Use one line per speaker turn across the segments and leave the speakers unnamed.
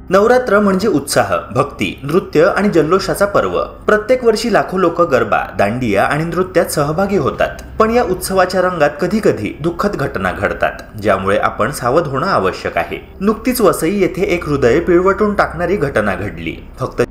नवरात्र म्हणजे उत्साह, भक्ती, नृत्य आणि जल्लोषाचा पर्व। प्रत्येक वर्षी लाखो लोक गरबा, दांडिया आणि नृत्यात सहभागी होतात। पण या उत्सवाच्या रंगात कधी कधी दुःखद घटना घडतात, ज्यामुळे आपण सावध होणं आवश्यक आहे। नुकतीच वसई येथे एक हृदय पिळवटून टाकणारी घटना घडली। फक्त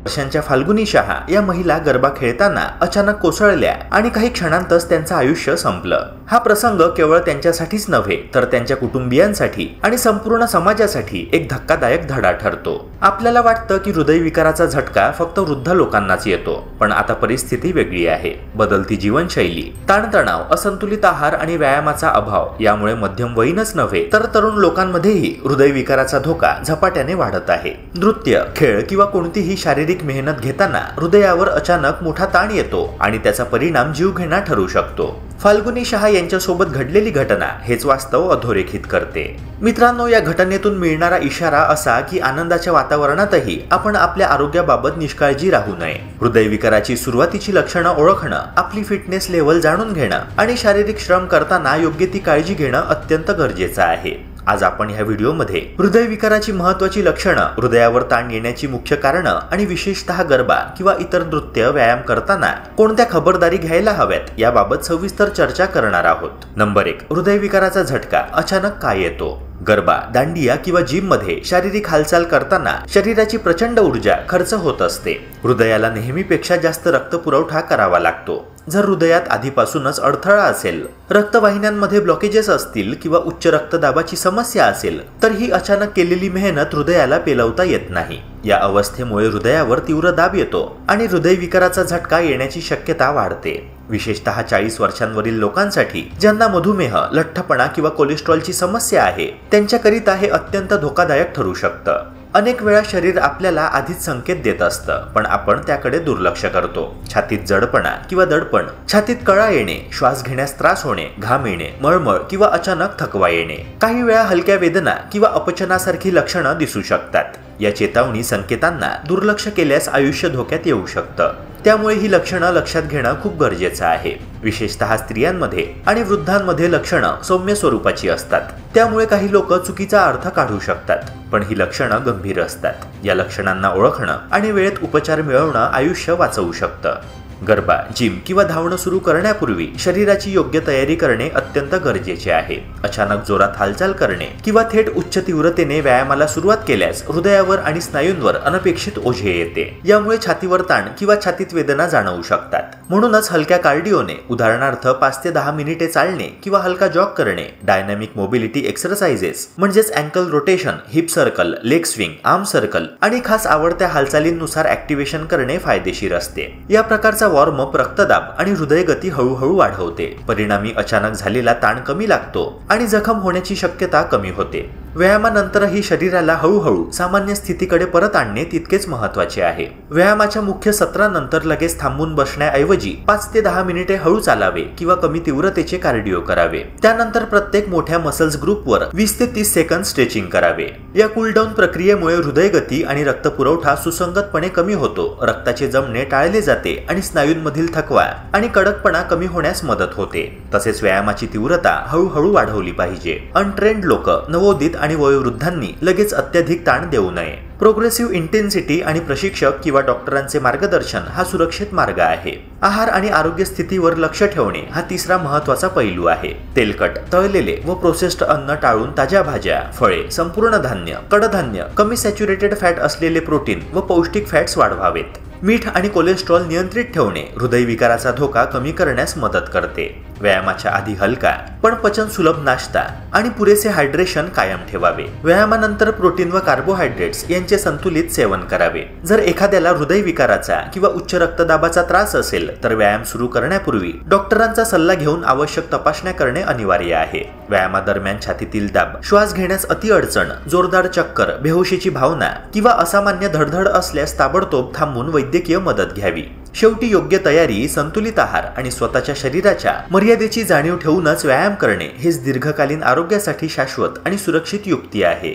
वर्षांच्या फाल्गुनी शहा या महिला गरबा खेळताना अचानक कोसळल्या आणि काही क्षणांतच त्यांचं आयुष्य संपलं। हा प्रसंग केवळ त्यांच्यासाठीच नव्हे तर त्यांच्या कुटुंबियांसाठी आणि संपूर्ण समाजासाठी एक धक्कादायक धडा ठरतो। आपल्याला वाटतं की हृदयविकाराचा झटका फक्त वृद्ध लोकांनाच येतो, पण आता परिस्थिती वेगळी आहे। बदलती जीवनशैली, ताणतणाव, असंतुलित आहार आणि व्यायामाचा अभाव यामुळे मध्यमवयीनच नव्हे तर तरुण लोकांमध्येही हृदयविकाराचा धोका झपाट्याने वाढत आहे। नृत्य, खेळ किंवा कोणतीही शारीरिक मेहनत घेताना हृदयावर अचानक मोठा ताण येतो आणि त्याचा परिणाम जीवघेणा ठरू शकतो। फाल्गुनी शहा यांच्यासोबत घडलेली घटना हेच वास्तव अधोरेखित करते। मित्रांनो, या घटनेतून मिळणारा इशारा असा की आनंदाच्या वातावरणातही आपण आपल्या आरोग्याबाबत निष्काळजी राहू नये। हृदयविकाराची सुरुवातीची लक्षणं ओळखणं, आपली फिटनेस लेव्हल जाणून घेणं आणि शारीरिक श्रम करताना योग्य ती काळजी घेणं अत्यंत गरजेचं आहे। आज आपण ह्या व्हिडिओमध्ये हृदयविकाराची महत्त्वाची लक्षणं, हृदयावर ताण येण्याची मुख्य कारणं आणि विशेषतः गरबा किंवा इतर नृत्य व्यायाम करताना कोणत्या खबरदारी घ्यायला हव्यात याबाबत सविस्तर चर्चा करणार आहोत। नंबर 1, हृदयविकाराचा झटका अचानक काय येतो? गरबा, दांडिया किंवा जिम मध्ये शारीरिक हालचाल करताना शरीराची प्रचंड ऊर्जा खर्च होत असते। हृदयाला नेहमीपेक्षा जास्त रक्तपुरवठा करावा लागतो। जर हृदयात आधीपासूनच अडथळा असेल, रक्तवाहिन्यांमध्ये ब्लॉकेजेस असतील किंवा उच्च रक्तदाबाची समस्या असेल तर ही अचानक केलेली मेहनत हृदयाला पेलवता येत नाही। या अवस्थेमुळे हृदयावर तीव्र दाब येतो आणि हृदयविकाराचा झटका येण्याची शक्यता वाढते। विशेषतः 40 वर्षांवरील लोकांसाठी ज्यांना मधुमेह, लठ्ठपणा किंवा कोलेस्ट्रॉलची समस्या आहे त्यांच्याकरिता हे अत्यंत धोकादायक ठरू शकतं। अनेक वेळा शरीर आपल्याला आधीच संकेत देत असतं, पण आपण त्याकडे दुर्लक्ष करतो। छातीत जडपणा किंवा दडपण, छातीत कळा येणे, श्वास घेण्यास त्रास होणे, घाम येणे, मळमळ किंवा अचानक थकवा येणे, काही वेळा हलक्या वेदना किंवा अपचनासारखी लक्षणं दिसू शकतात। या चेतावणी संकेतांना दुर्लक्ष केल्यास आयुष्य धोक्यात येऊ शकतं। त्यामुळे ही लक्षणं लक्षात घेणं खूप गरजेचं आहे। विशेषतः स्त्रियांमध्ये आणि वृद्धांमध्ये लक्षणं सौम्य स्वरूपाची असतात, त्यामुळे काही लोक चुकीचा अर्थ काढू शकतात, पण ही लक्षणं गंभीर असतात। या लक्षणांना ओळखणं आणि वेळेत उपचार मिळवणं आयुष्य वाचवू शकतं। गरबा, जिम किंवा धावणं सुरू करण्यापूर्वी शरीराची योग्य तयारी करणे अत्यंत गरजेचे आहे। अचानक जोरात हालचाल करणे किंवा थेट उच्च तीव्रतेने व्यायामाला सुरुवात केल्यास हृदयावर आणि स्नायूंवर अनपेक्षित ओझे येते। यामुळे छातीवर ताण किंवा छातीत वेदना जाणवू शकतात। म्हणूनच हलक्या कार्डिओने, उदाहरणार्थ 5 ते 10 मिनिटे चालणे किंवा हलका जॉग करणे, डायनॅमिक मोबिलिटी एक्सरसाइजेस म्हणजेच ankle rotation, hip circle, leg swing, arm circle आणि खास आवडत्या हालचालींनुसार ऍक्टिव्हेशन करणे फायदेशीर असते। या प्रकारचा वॉर्मअप रक्तदाब आणि हृदयगती हळूहळू वाढवते। परिणामी अचानक झालेला ताण कमी लागतो आणि जखम होण्याची शक्यता कमी होते। व्यायामानंतरही शरीराला हळूहळू सामान्य स्थितीकडे परत आणणे तितकेच महत्त्वाचे आहे। व्यायामाच्या मुख्य सत्रानंतर लगेच थांबून बसण्याऐवजी 5 ते 10 मिनिटे हळू चालावे किंवा कमी तीव्रतेचे कार्डिओ करावे। त्यानंतर प्रत्येक मोठ्या मसल्स ग्रुपवर 20 ते 30 सेकंद स्ट्रेचिंग करावे। या कूलडाऊन प्रक्रियेमुळे हृदयगती आणि रक्तपुरवठा सुसंगतपणे कमी होतो, रक्ताचे जमणे टाळले जाते आणि स्नायूंमधील थकवा आणि कडकपणा कमी होण्यास मदत होते। तसेच व्यायामाची तीव्रता हळूहळू वाढवली पाहिजे। अनट्रेन्ड लोक, नवोदित आणि वयोवृद्धांनी लगेच अत्यधिक ताण देऊ नये। प्रोग्रेसिव्ह इंटेन्सिटी आणि प्रशिक्षक किंवा डॉक्टरांचे मार्गदर्शन हा सुरक्षित मार्ग आहे। आहार आणि आरोग्य स्थितीवर लक्ष ठेवणे हा तिसरा महत्त्वाचा पैलू आहे। तेलकट, तळलेले व प्रोसेस्ड अन्न टाळून ताज्या भाज्या, फळे, संपूर्ण धान्य, कडधान्य, कमी सॅच्युरेटेड फॅट असलेले प्रोटीन व पौष्टिक फॅट्स वाढवावेत। मीठ आणि कोलेस्ट्रॉल नियंत्रित ठेवणे हृदयविकाराचा धोका कमी करण्यास मदत करते। व्यायामाच्या आधी हलका पण पचन सुलभ नाश्ता आणि पुरेसे हायड्रेशन कायम ठेवावे। व्यायामानंतर प्रोटीन व कार्बोहायड्रेट्स यांचे संतुलित सेवन करावे। जर एखाद्याला हृदयविकाराचा किंवा उच्च रक्तदाबाचा त्रास असेल तर व्यायाम सुरू करण्यापूर्वी डॉक्टरांचा सल्ला घेऊन आवश्यक तपासण्या करणे अनिवार्य आहे। व्यायामादरम्यान छातीतील दाब, श्वास घेण्यास अतिअडचण, जोरदार चक्कर, बेहोशीची भावना किंवा असामान्य धडधड असल्यास ताबडतोब थांबून वैद्यकीय मदत घ्यावी। शेवटी योग्य तयारी, संतुलित आहार आणि स्वतःच्या शरीराच्या मर्यादेची जाणीव ठेवूनच व्यायाम करणे हेच दीर्घकालीन आरोग्यासाठी शाश्वत आणि सुरक्षित युक्ती आहे।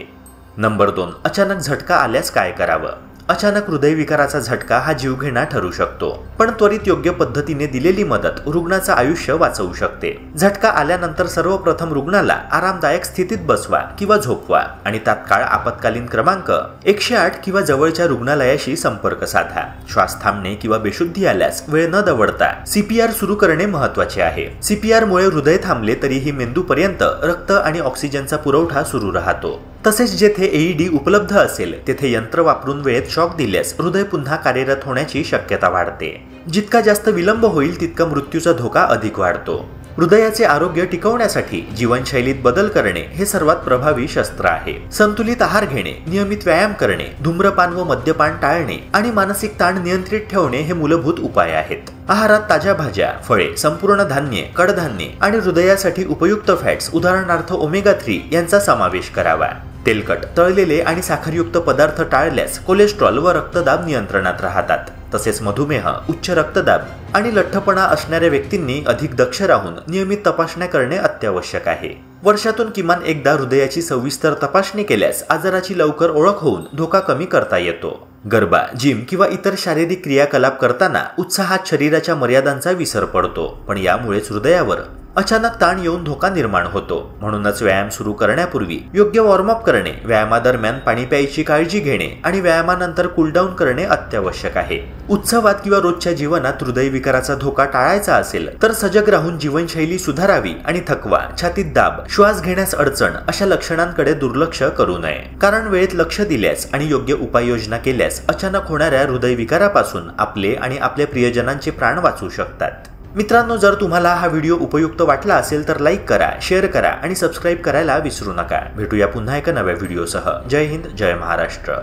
नंबर 2, अचानक झटका आल्यास काय करावं? अचानक हृदयविकाराचा झटका हा जीवघेणा ठरू शकतो, पण त्वरित योग्य पद्धतीने दिलेली मदत रुग्णाचं आयुष्य वाचवू शकते. झटका आल्यानंतर सर्वप्रथम रुग्णाला आरामदायक स्थितीत बसवा किंवा झोपवा आणि तात्काळ आपत्कालीन क्रमांक 108 किंवा जवळच्या रुग्णालयाशी संपर्क साधा. श्वास थांबणे किंवा बेशुद्धी आल्यास वेळ न दवडता CPR सुरू करणे महत्त्वाचे आहे. CPR मुळे हृदय थांबले तरीही मेंदूपर्यंत रक्त आणि ऑक्सिजनचा पुरवठा सुरू राहतो. तसेच जेथे AED उपलब्ध असेल तेथे यंत्र वापरून वेळेत शॉक दिल्यास हृदय पुन्हा कार्यरत होण्याची शक्यता वाढते. जितका जास्त विलंब होईल तितका मृत्यूचा धोका अधिक वाढतो. हृदयाचे आरोग्य टिकवण्यासाठी जीवनशैलीत बदल करणे हे सर्वात प्रभावी शस्त्र आहे. संतुलित आहार घेणे, नियमित व्यायाम करणे, धूम्रपान व मद्यपान टाळणे आणि मानसिक ताण नियंत्रित ठेवणे हे मूलभूत उपाय आहेत. आहारात ताज्या भाज्या, फळे, संपूर्ण धान्ये, कडधान्ये आणि हृदयासाठी उपयुक्त फॅट्स उदाहरणार्थ ओमेगा 3 यांचा समावेश करावा. तेलकट, तळलेले आणि साखरयुक्त पदार्थ टाळल्यास कोलेस्ट्रॉल व रक्तदाब नियंत्रणात राहतात. तसेच मधुमेह, उच्च रक्तदाब आणि लठ्ठपणा असणाऱ्या व्यक्तींनी अधिक दक्ष राहून नियमित तपासण्या करणे अत्यावश्यक आहे. वर्षातून किमान एकदा हृदयाची सविस्तर तपासणी केल्यास आजाराची लवकर ओळख होऊन धोका कमी करता येतो. गरबा, जिम किंवा इतर शारीरिक क्रियाकलाप करताना उत्साहात शरीराच्या मर्यादांचा विसर पडतो, पण यामुळेच हृदयावर अचानक ताण येऊन धोका निर्माण होतो. म्हणूनच व्यायाम सुरू करण्यापूर्वी योग्य वॉर्मअप करणे, व्यायामादरम्यान पाणी प्यायची काळजी घेणे आणि व्यायामानंतर कूलडाऊन करणे अत्यावश्यक आहे. उत्सवात किंवा रोजच्या जीवनात हृदयविकाराचा धोका टाळायचा असेल तर सजग राहून जीवनशैली सुधारावी आणि थकवा, छातीत दाब, श्वास घेण्यास अडचण अशा लक्षणांकडे दुर्लक्ष करू नये. कारण वेळेत लक्ष दिल्यास आणि योग्य उपाययोजना केल्यास अचानक होणाऱ्या हृदयविकारापासून आपले आणि आपल्या प्रियजनांचे प्राण वाचू शकतात. मित्रांनो, जर तुम्हाला हा व्हिडिओ उपयुक्त वाटला असेल तर लाईक करा, शेअर करा आणि सबस्क्राईब करायला विसरू नका. भेटूया पुन्हा एका नव्या व्हिडिओसह. जय हिंद, जय महाराष्ट्र.